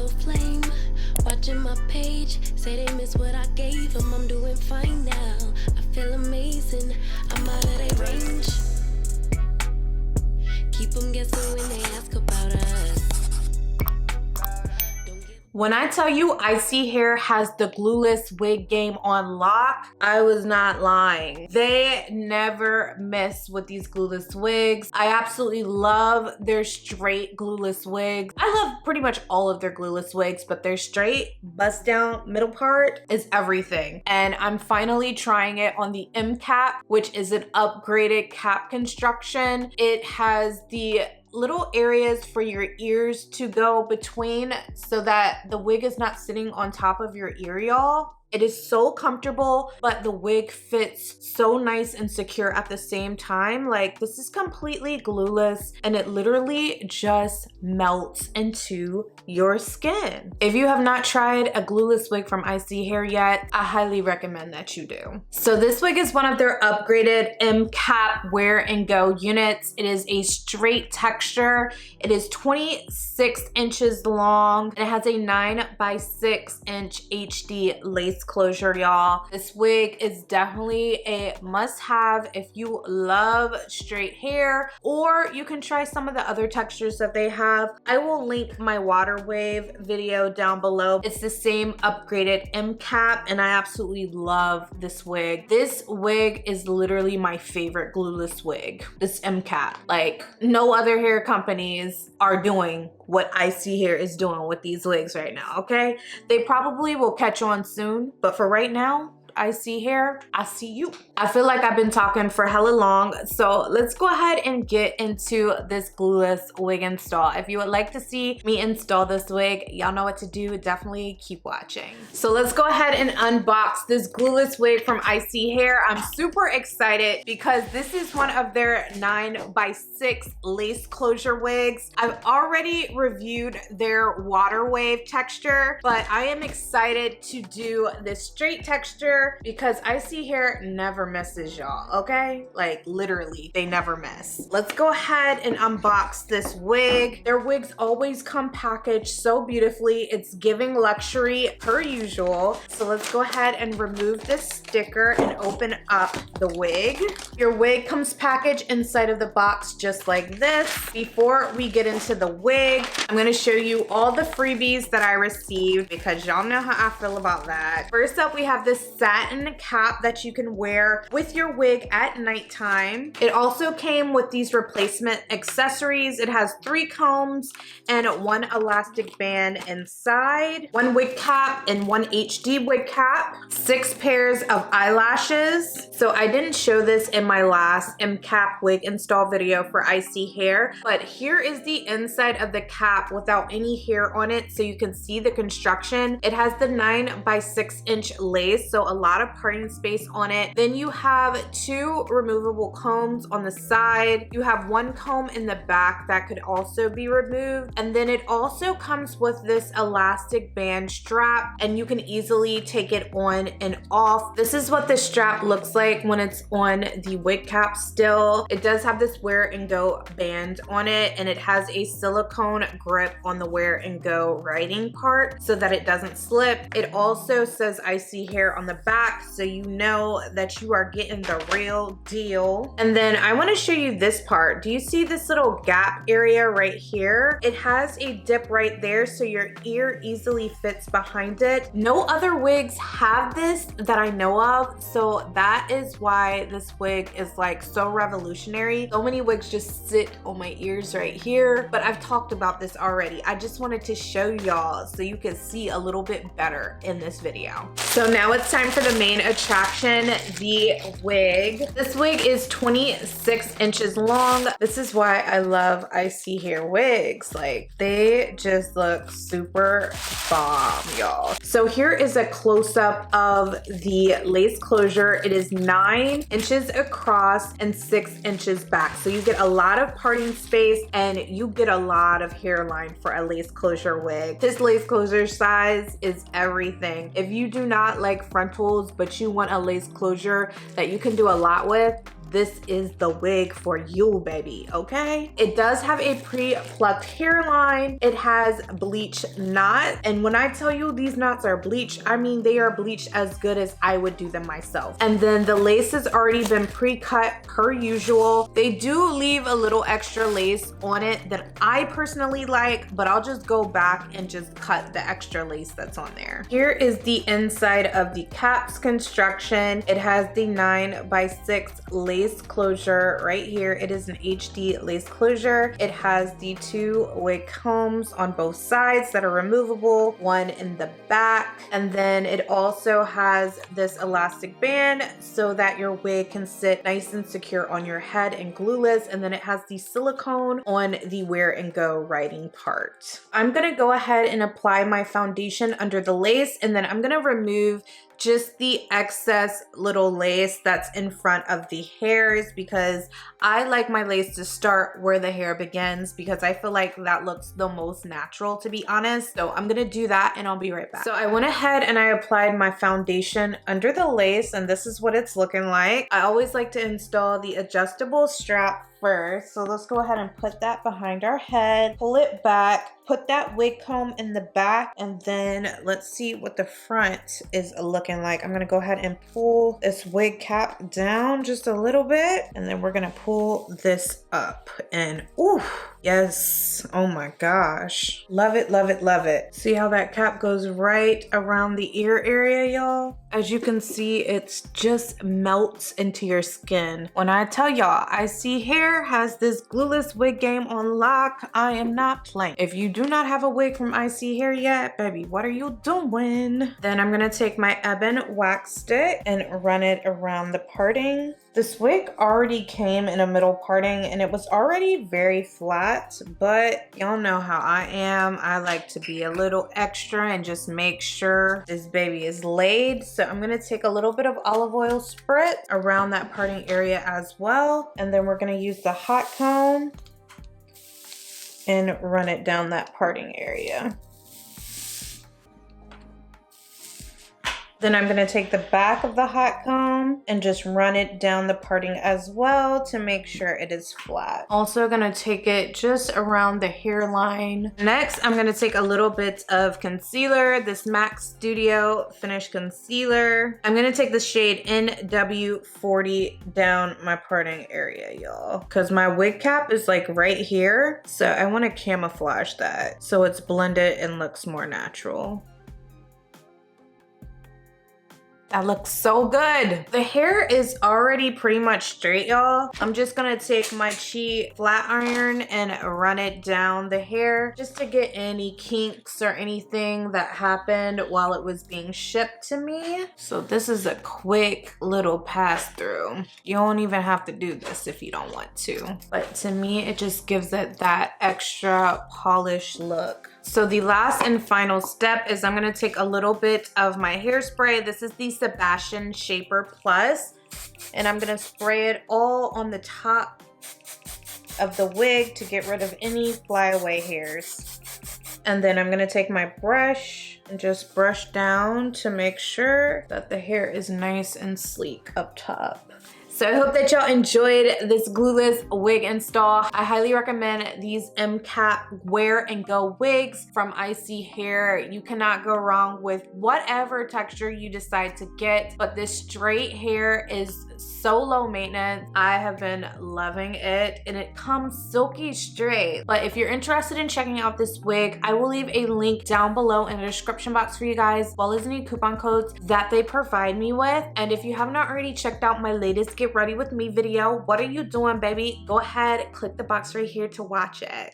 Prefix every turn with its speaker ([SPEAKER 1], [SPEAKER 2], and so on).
[SPEAKER 1] no flame. Watching my page, say they miss what I gave them. I'm doing fine now. I feel amazing. I'm out of their range. Keep them guessing when they ask about us.
[SPEAKER 2] When I tell you Isee Hair has the glueless wig game on lock, I was not lying. They never miss with these glueless wigs. I absolutely love their straight glueless wigs. I love pretty much all of their glueless wigs, but their straight bust down middle part is everything. And I'm finally trying it on the M cap, which is an upgraded cap construction. It has the little areas for your ears to go between so that the wig is not sitting on top of your ear, y'all. It is so comfortable, but the wig fits so nice and secure at the same time. Like, this is completely glueless and it literally just melts into your skin. If you have not tried a glueless wig from Isee Hair yet, I highly recommend that you do. So this wig is one of their upgraded M cap wear and go units. It is a straight texture. It is 26 inches long. It has a 9x6 inch HD lace closure, y'all. This wig is definitely a must-have if you love straight hair, or you can try some of the other textures that they have. I will link my water wave video down below. It's the same upgraded M cap and I absolutely love this wig. This wig is literally my favorite glueless wig, this M cap. Like, no other hair companies are doing what Isee Hair is doing with these wigs right now, okay? They probably will catch on soon, but for right now, Isee Hair, I see you. I feel like I've been talking for hella long, so let's go ahead and get into this glueless wig install. If you would like to see me install this wig, y'all know what to do. Definitely keep watching. So let's go ahead and unbox this glueless wig from Isee Hair. I'm super excited because this is one of their 9x6 lace closure wigs. I've already reviewed their water wave texture, but I am excited to do this straight texture because Isee Hair never misses, y'all, okay? Like, literally, they never miss. Let's go ahead and unbox this wig. Their wigs always come packaged so beautifully. It's giving luxury per usual. So let's go ahead and remove this sticker and open up the wig. Your wig comes packaged inside of the box just like this. Before we get into the wig, I'm gonna show you all the freebies that I received because y'all know how I feel about that. First up, we have this satin cap that you can wear with your wig at nighttime. It also came with these replacement accessories. It has 3 combs and 1 elastic band inside, 1 wig cap and 1 HD wig cap, 6 pairs of eyelashes. So I didn't show this in my last M cap wig install video for Isee Hair, but here is the inside of the cap without any hair on it so you can see the construction. It has the 9x6 inch lace, so a lot of parting space on it. Then you have 2 removable combs on the side. You have 1 comb in the back that could also be removed. And then it also comes with this elastic band strap and you can easily take it on and off. This is what the strap looks like when it's on the wig cap still. It does have this wear and go band on it and it has a silicone grip on the wear and go writing part so that it doesn't slip. It also says Isee Hair on the back so you know that you are getting the real deal. And then I want to show you this part. Do you see this little gap area right here? It has a dip right there so your ear easily fits behind it. No other wigs have this that I know of, so that is why this wig is like so revolutionary. So many wigs just sit on my ears right here, but I've talked about this already. I just wanted to show y'all so you can see a little bit better in this video. So now it's time for the main attraction, the wig. This wig is 26 inches long. This is why I love Isee Hair wigs. Like, they just look super bomb, y'all. So here is a close-up of the lace closure. It is 9 inches across and 6 inches back. So you get a lot of parting space and you get a lot of hairline for a lace closure wig. This lace closure size is everything. If you do not like frontals, but you want a lace closure that you can do a lot with, this is the wig for you, baby, okay? It does have a pre-plucked hairline. It has bleach knots. And when I tell you these knots are bleached, I mean they are bleached as good as I would do them myself. And then the lace has already been pre-cut per usual. They do leave a little extra lace on it that I personally like, but I'll just go back and just cut the extra lace that's on there. Here is the inside of the cap's construction. It has the 9x6 lace closure right here. It is an HD lace closure. It has the 2 wig combs on both sides that are removable, one in the back, and then it also has this elastic band so that your wig can sit nice and secure on your head and glueless, and then it has the silicone on the wear and go writing part. I'm gonna go ahead and apply my foundation under the lace, and then I'm gonna remove just the excess little lace that's in front of the hairs, because I like my lace to start where the hair begins, because I feel like that looks the most natural, to be honest. So I'm gonna do that and I'll be right back. So I went ahead and I applied my foundation under the lace, and this is what it's looking like. I always like to install the adjustable strap first. So let's go ahead and put that behind our head, pull it back, put that wig comb in the back, and then let's see what the front is looking like. I'm gonna go ahead and pull this wig cap down just a little bit, and then we're gonna pull this up, and ooh, yes, oh my gosh. Love it, love it, love it. See how that cap goes right around the ear area, y'all? As you can see, it just melts into your skin. When I tell y'all, Isee Hair has this glueless wig game on lock, I am not playing. If you do not have a wig from Isee Hair yet, baby, what are you doing? Then I'm gonna take my ebon wax stick and run it around the parting. This wig already came in a middle parting and it was already very flat, but y'all know how I am. I like to be a little extra and just make sure this baby is laid. So I'm gonna take a little bit of olive oil spritz around that parting area as well. And then we're gonna use the hot comb and run it down that parting area. Then I'm gonna take the back of the hot comb and just run it down the parting as well to make sure it is flat. Also gonna take it just around the hairline. Next, I'm gonna take a little bit of concealer, this MAC Studio Finish Concealer. I'm gonna take the shade NW40 down my parting area, y'all. Cause my wig cap is like right here. So I wanna camouflage that so it's blended and looks more natural. That looks so good. The hair is already pretty much straight, y'all. I'm just gonna take my Chi flat iron and run it down the hair just to get any kinks or anything that happened while it was being shipped to me. So this is a quick little pass through. You don't even have to do this if you don't want to. But to me, it just gives it that extra polished look. So the last and final step is I'm gonna take a little bit of my hairspray. This is the Sebastian Shaper Plus, and I'm gonna spray it all on the top of the wig to get rid of any flyaway hairs. And then I'm gonna take my brush and just brush down to make sure that the hair is nice and sleek up top. So I hope that y'all enjoyed this glueless wig install. I highly recommend these M-Cap wear and go wigs from Isee Hair. You cannot go wrong with whatever texture you decide to get, but this straight hair is so low maintenance. I have been loving it, and it comes silky straight. But if you're interested in checking out this wig, I will leave a link down below in the description box for you guys, as well as any coupon codes that they provide me with. And if you have not already checked out my latest Get Ready With Me video, what are you doing, baby? Go ahead, click the box right here to watch it.